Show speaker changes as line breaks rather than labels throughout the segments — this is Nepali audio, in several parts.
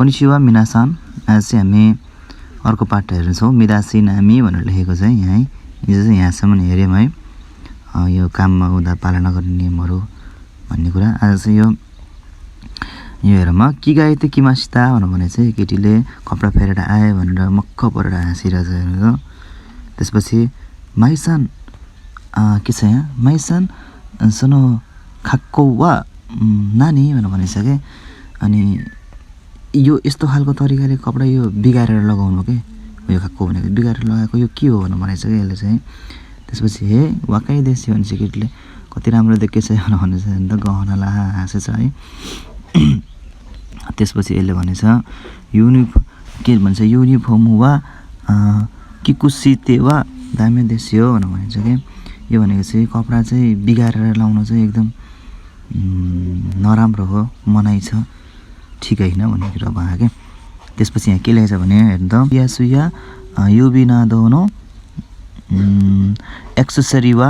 कोनिचिवा मिनासान। आज चाहिँ हामी अर्को पाठ हेर्छौँ। मिदासी नामी भनेर लेखेको छ यहाँ है। यो चाहिँ यहाँसम्म हेऱ्यौँ है, यो काममा हुँदा पालना गर्ने नियमहरू भन्ने कुरा। आज चाहिँ यो हेरमा कि गाइते किमासिता भने चाहिँ केटीले कपडा फेरेर आए भनेर मक्ख परेर हाँसिरहेछ हेर्नु। त्यसपछि माइसान के छ यहाँ, माइसान सनो खाक्को वा नानी भनेर भनिसके। अनि यो यस्तो खालको तरिकाले कपडा यो बिगारेर लगाउनु के, यो खाक्को भनेको बिगारेर लगाएको यो के हो भनेर भनिसक्यो यसले चाहिँ। त्यसपछि हे वाकै देशी भन्छ केटीले, कति राम्रो देखेछ भनेर भनेछ अन्त गहनाला हाँसेछ है। त्यसपछि यसले भनेछ के भन्छ युनिफर्म वा किकुसिते वा दामी देशी हो भनेर भनिन्छ कि। यो भनेको चाहिँ कपडा चाहिँ बिगारेर लाउन चाहिँ एकदम नराम्रो हो, मनाइ छ, ठिक होइन भन्ने कुरा भयो क्या। त्यसपछि यहाँ के लेखेछ भने हेर्नु त, यासुया यो बिना दोनो एक्सेसरी वा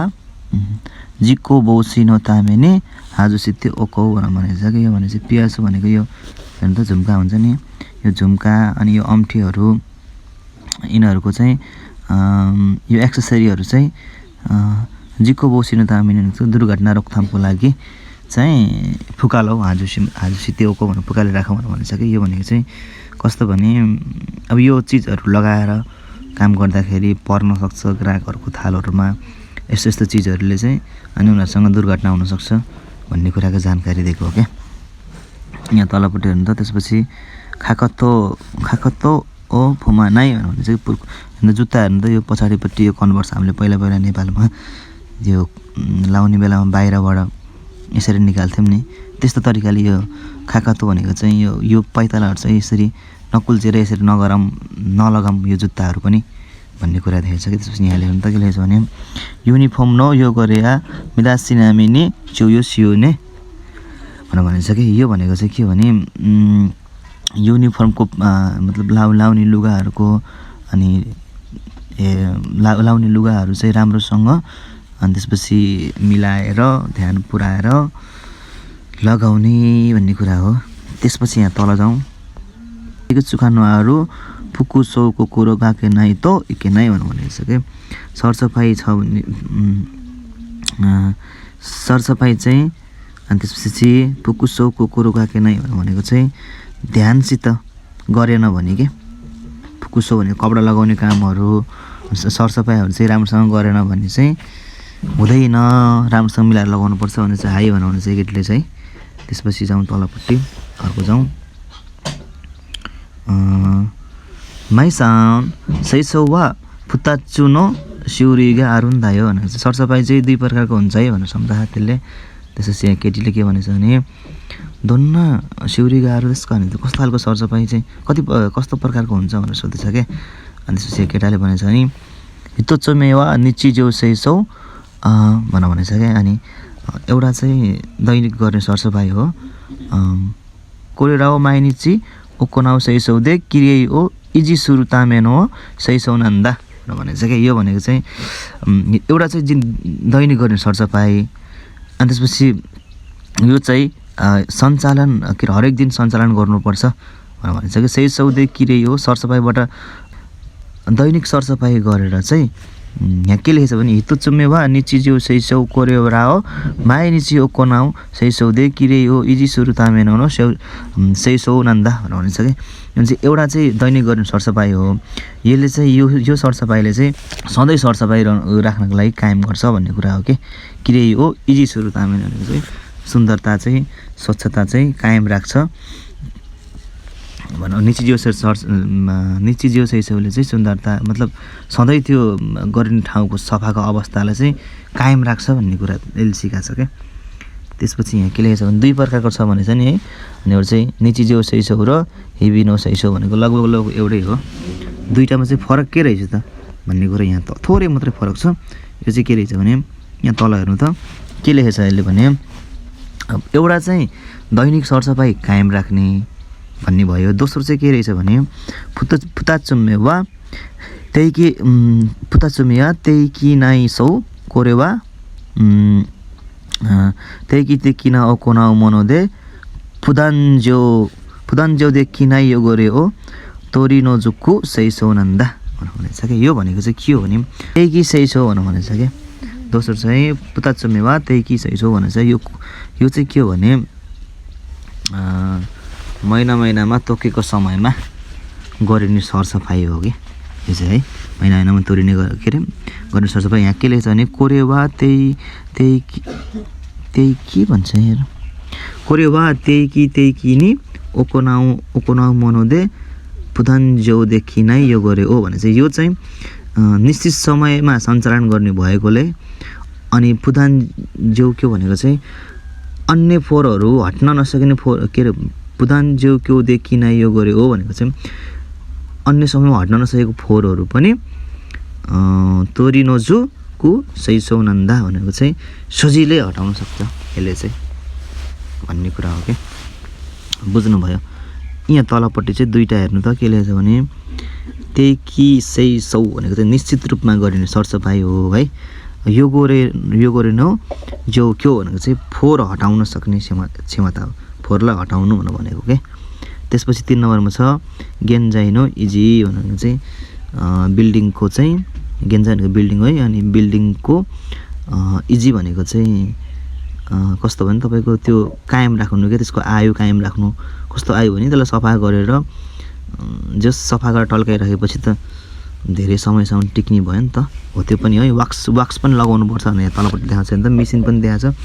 जिको बौसिनो तामेने हाजु सित्ते ओको भनेर भनेको छ कि। यो भने चाहिँ पियासु भनेको यो हेर्नु त झुम्का हुन्छ नि, यो झुम्का अनि यो अम्ठीहरू यिनीहरूको चाहिँ यो एक्सेसरीहरू चाहिँ जिको बौसिनो तामेने दुर्घटना रोकथामको लागि चाहिँ फुकालो हाजुसी त्योको भनेर फुकाले राखौँ भनेर भनिन्छ कि। यो भनेको चाहिँ कस्तो भने अब यो चिजहरू लगाएर काम गर्दाखेरि पर्न सक्छ ग्राहकहरूको थालहरूमा, यस्तो यस्तो चिजहरूले चाहिँ अनि उनीहरूसँग दुर्घटना हुनसक्छ भन्ने कुराको जानकारी दिएको हो क्या यहाँ तलपट्टि हेर्नु त। त्यसपछि खाकतो ओ फुमा नाइ भनेर चाहिँ जुत्ता हेर्नु त, यो पछाडिपट्टि यो कन्भर्स हामीले पहिला नेपालमा यो लाउने बेलामा बाहिरबाट यसरी निकाल्थ्यौँ नि, त्यस्तो तरिकाले यो खाकतो भनेको चाहिँ यो पैतालाहरू चाहिँ यसरी नकुल्चेर यसरी नलगाऊँ यो जुत्ताहरू पनि भन्ने कुरा देखेको छ कि। त्यसपछि यहाँले हेर्नु त के लेखेको छ भने युनिफर्म नो यो गरेया मिदासिनामिनी चौयो सियोने भनेर भनिन्छ कि। यो भनेको चाहिँ के भने युनिफर्मको मतलब लाउने लुगाहरूको अनि लाउने लुगाहरू चाहिँ राम्रोसँग अनि त्यसपछि मिलाएर ध्यान पुऱ्याएर लगाउने भन्ने कुरा हो। त्यसपछि यहाँ तल जाउँ, चुखानुहरू फुकुसोको कुरो गाके नाइ त इके नाइ भनेको छ कि। सरसफाइ छ भने सरसफाइ चाहिँ अनि त्यसपछि फुकुसोको कुरो गाके नाइ भनेको चाहिँ ध्यानसित गरेन भने के। फुकुसो भनेको कपडा लगाउने कामहरू सरसफाइहरू चाहिँ राम्रोसँग गरेन भने चाहिँ हुँदैन, राम्रोसँग मिलाएर लगाउनुपर्छ भने चाहिँ हाई बनाउनु चाहिँ केटीले चाहिँ। त्यसपछि जाउँ तलपट्टि अर्को जाउँ, माइसान सैसौ वा फुत्ताचुनो सिउरीगा आरुन्दायो भनेको चाहिँ सरसफाइ चाहिँ दुई प्रकारको हुन्छ है भनेर सम्झाएको त्यसले। त्यसपछि यहाँ केटीले के भनेछ भने धन्न सिउरीगा आरु त्यसको भने कस्तो खालको सरसफाइ चाहिँ कस्तो प्रकारको हुन्छ भनेर सोधेछ क्या। अनि त्यसपछि केटाले भनेछ भने हितोचोमे वा निची जो सैसौ भनेछ क्या। अनि एउटा चाहिँ दैनिक गर्ने सरसफाइ हो, कोरेराओ माइनिची ओकोनाउ सैसौदे किरियै ओ इजी सुरु तामेनो सैसौ नन्दा भनेछ क्या। यो भनेको चाहिँ एउटा चाहिँ दैनिक गर्ने सरसफाइ। अनि त्यसपछि यो चाहिँ सञ्चालन के अरे हरेक दिन सञ्चालन गर्नुपर्छ भनेर भनिन्छ कि। सैसौदे किरियै हो सरसफाइबाट दैनिक सरसफाइ गरेर चाहिँ यहाँ के लेखेछ भने हितोचुमे वा निचिज्यू सैसौ कोरेराओ माइ निची ओकोनाउ सैसौदे किरे हो इजी सुरु तामेनो सैसौ नन्दा भनेर भनिन्छ कि। यो चाहिँ एउटा चाहिँ दैनिक गर्ने सरसफाइ हो। यसले चाहिँ यो सरसफाइले चाहिँ सधैँ सरसफाइ राख्नको लागि कायम गर्छ भन्ने कुरा हो कि। किरे हो इजी सुरु तामेनो भनेको चाहिँ सुन्दरता चाहिँ स्वच्छता चाहिँ कायम राख्छ भनौँ। निचिज्यू सैसौले चाहिँ सुन्दरता मतलब सधैँ त्यो गरिने ठाउँको सफाको अवस्थालाई चाहिँ कायम राख्छ भन्ने कुरा यसले सिकाएको छ क्या। त्यसपछि यहाँ के लेखेको छ भने दुई प्रकारको छ भनेछ नि है। अनि एउटा चाहिँ निचिज्यू सैसौ र हिबिनो सैसौ भनेको लगभग एउटै हो। दुईटामा चाहिँ फरक के रहेछ त भन्ने कुरा यहाँ थोरै मात्रै फरक छ। यो चाहिँ के रहेछ भने यहाँ तल हेर्नु त के लेखेको छ यसले भने एउटा चाहिँ दैनिक सरसफाइ कायम राख्ने भन्ने भयो। दोस्रो चाहिँ के रहेछ भने फुताचुम्मे वा फुताचुम्या त्यही नाइ सौ कोरेवा त्यही किन ओकोनाउ मनोदे पुदान्ज्यौदेखि नै यो गरे ओ तोरी नोजुक्कु सैसौनन्दा भनेको छ कि यो भनेको चाहिँ के हो भने त्यही कि सही छौ भनेको छ कि दोस्रो चाहिँ पुताचमेवा त्यही कि सही छौ भनेको छ यो चाहिँ के हो भने महिनामा तोकेको समयमा गरिने सरसफाइ हो कि यो चाहिँ है महिनामा तोरिने के अरे गर्ने सरसफाइ यहाँ के लेख्छ भने कोरेवा त्यही कि भन्छ यहाँ कोरेवा त्यही कि नि ओकोनाउ मनाउँदै पुदान्ज्यौदेखि नै यो गरे हो भने चाहिँ यो चाहिँ निश्चित समयमा सञ्चालन गर्ने भएकोले अनि पुदान्ज्यौ के भनेको चाहिँ अन्य फोहोरहरू हट्न नसकिने के अरे पुदान्ज्यौदेखि नै यो गरे हो भनेको चाहिँ अन्य समयमा हट्न नसकेको फोहोरहरू पनि तोरिनोजुकु सैसौनन्दा भनेको चाहिँ सजिलै हटाउन सक्छ यसले चाहिँ भन्ने कुरा हो कि बुझ्नुभयो। यहाँ तलपट्टि चाहिँ दुईवटा हेर्नु त के लेखेछ भने त्यही कि सही सौ भनेको चाहिँ निश्चित रूपमा गरिने सरसफाइ हो है। यो गरेन जो क्यो भनेको चाहिँ फोहोर हटाउन सक्ने क्षमता हो, फोहोरलाई हटाउनु भनेको के। त्यसपछि 3 नम्बरमा छ गेन्जाइनो इजी भनेको चाहिँ बिल्डिङको चाहिँ गेन्जाइ भनेको बिल्डिङ है। अनि बिल्डिङको इजी भनेको चाहिँ कस्तो भने तपाईँको त्यो कायम राख्नु के त्यसको आयु कायम राख्नु। कस्तो आयु भने त्यसलाई सफा गरेर जस सफा गरेर टल्काइराखेपछि त धेरै समयसम्म टिक्ने भयो नि त हो। त्यो पनि है वाक्स पनि लगाउनु पर्छ भने तलपट्टि देखाएको छ नि त मेसिन पनि देखाएको छ।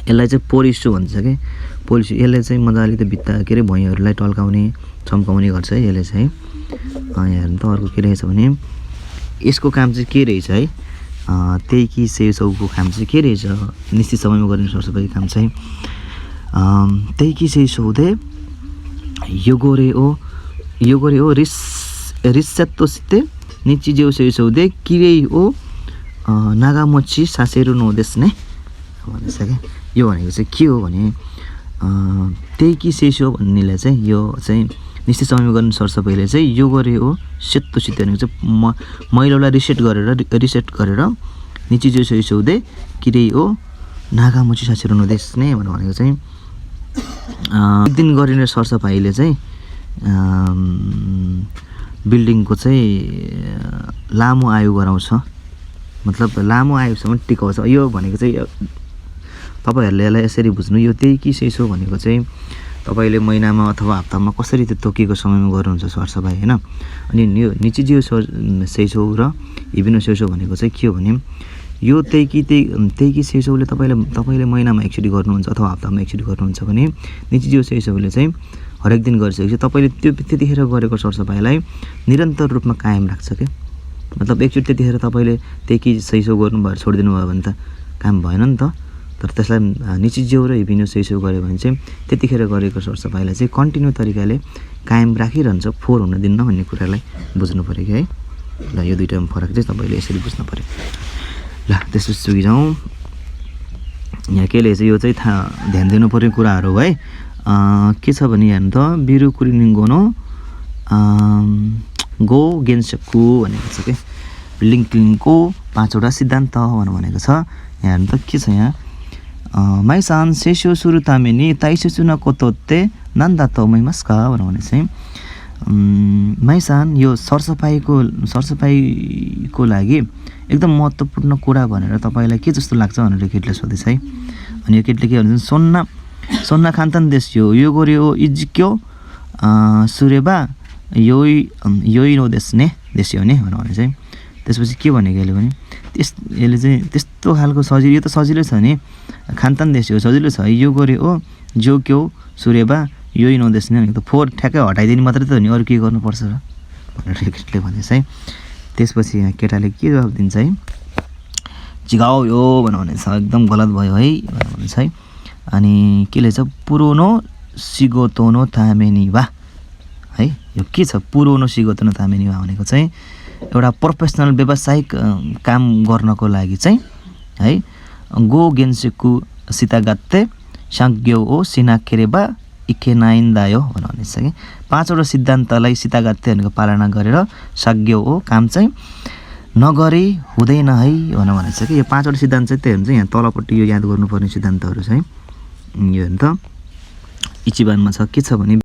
यसलाई चाहिँ पोलिस्टो भन्छ कि पोलिस्टो। यसले चाहिँ मजाले त्यो भित्ता के अरे भुइँहरूलाई टल्काउने चम्काउने गर्छ है यसले चाहिँ। यहाँ हेर्नु त अर्को के रहेछ भने यसको काम चाहिँ के रहेछ है त्यही कि सेसौको काम चाहिँ के रहेछ निश्चित समयमा गर्ने सरसफाइ काम चाहिँ त्यही कि सेसौदे यो गरे ओ रिसेत्तोसिते निचिजेउ सेसौदे किरै ओ नागामोची सासेरु नोदेस्ने भनेछ क्या। यो भनेको चाहिँ के हो भने त्यही कि सेसो भन्नेलाई चाहिँ यो चाहिँ निश्चित समयमा गर्ने सरसफाइले चाहिँ यो गरे हो सेत्तोसित भनेको चाहिँ मैलोलाई रिसेट गरेर निचिजेउ सेसौदे किरै ओ नागामोची सासेरु नोदेस्ने भनेको चाहिँ एक दिन गरिने सरसफाइले चाहिँ बिल्डिङको चाहिँ लामो आयु गराउँछ, मतलब लामो आयुसम्म टिकाउँछ। यो भनेको चाहिँ तपाईँहरूले यसलाई यसरी बुझ्नु। यो त्यही कि सेसो भनेको चाहिँ तपाईँले महिनामा अथवा हप्तामा कसरी त्यो तोकिएको समयमा गर्नुहुन्छ सरसफाइ होइन। अनि यो निचिजियो सेसो र हिबिनो सेसो भनेको चाहिँ के हो भने यो त्यही कि सेसोले तपाईँले महिनामा एकचोटि गर्नुहुन्छ अथवा हप्तामा एकचोटि गर्नुहुन्छ भने निचिजियो सेसोले चाहिँ हरेक दिन गरिसकेपछि तपाईँले त्यतिखेर गरेको सरसफाइलाई निरन्तर रूपमा कायम राख्छ क्या। मतलब एकचोटि त्यतिखेर तपाईँले त्यही कि सेसो गर्नु भयो छोडिदिनु भयो भने त काम भएन नि त। तर त्यसलाई निचिजियो र हिबिनो सेसो गऱ्यो भने चाहिँ त्यतिखेर गरेको सरसफाइलाई चाहिँ कन्टिन्यू तरिकाले कायम राखिरहन्छ, फोहोर हुन दिन्न भन्ने कुरालाई बुझ्नु पऱ्यो कि है। ल यो दुईवटामा फरक चाहिँ तपाईँले यसरी बुझ्नु पऱ्यो। ल त्यसपछि सुकी जाउँ। यहाँ के लेखेछ यो चाहिँ ध्यान दिनुपर्ने कुराहरू है। के छ भने हेर्नु त बिरुकुरिनिङ्गोनो गो गेन्सेक्कु भनेको छ कि बिल्डिङ क्लिनिङको 5वटा सिद्धान्त भनेको छ। यहाँ हेर्नु त के छ यहाँ माइसान सेसो सुरु तामेनी ताइसेसुन कोतोते नन्दा त मैमस्का भने चाहिँ माइसान यो सरसफाइको लागि एकदम महत्त्वपूर्ण कुरा भनेर तपाईँलाई के जस्तो लाग्छ भनेर केटीले सोधेछ है। अनि यो केटीले के भन्छ सोन्ना खान्तन देश यो गऱ्यो इजिक्यो सुरेबा योइ नो देशने देश्यो नि भने चाहिँ त्यसपछि के भनेको यसले भने यसले चाहिँ त्यस्तो खालको सजिलो, यो त सजिलो छ नि खान्तन देश हो सजिलो छ, यो गऱ्यो जो क्यो सुरेबा योइ नो देशने भनेको त फोहोर ठ्याक्कै हटाइदिने मात्रै त हो नि, अरू के गर्नुपर्छ र भनेर केटीले भनेछ है। त्यसपछि यहाँ केटाले के जवाब दिन्छ है जिगाओ यो भनेछ एकदम गलत भयो है भनेछ है। अनि के लेख्छ पुरोनो सिगोतोनो तामेनिवा है। यो के छ पुरोनो सिगोतोनो तामेनिवा भनेको चाहिँ एउटा प्रोफेसनल व्यावसायिक काम गर्नको लागि चाहिँ है गो गेन्सेकु सितागात्ते साग्यो ओ सिनाखेरेबा इखेनाइन्दायो भनेछ कि 5वटा सिद्धान्तलाई सितागात्ते भनेको पालना गरेर साग्यो ओ काम चाहिँ नगरी हुँदैन है भनेछ कि। यो 5वटा सिद्धान्त चाहिँ त्यही हुन्छ यहाँ तलपट्टि यो याद गर्नुपर्ने सिद्धान्तहरू चाहिँ यो हेर्नु त इचिबानमा छ के छ भने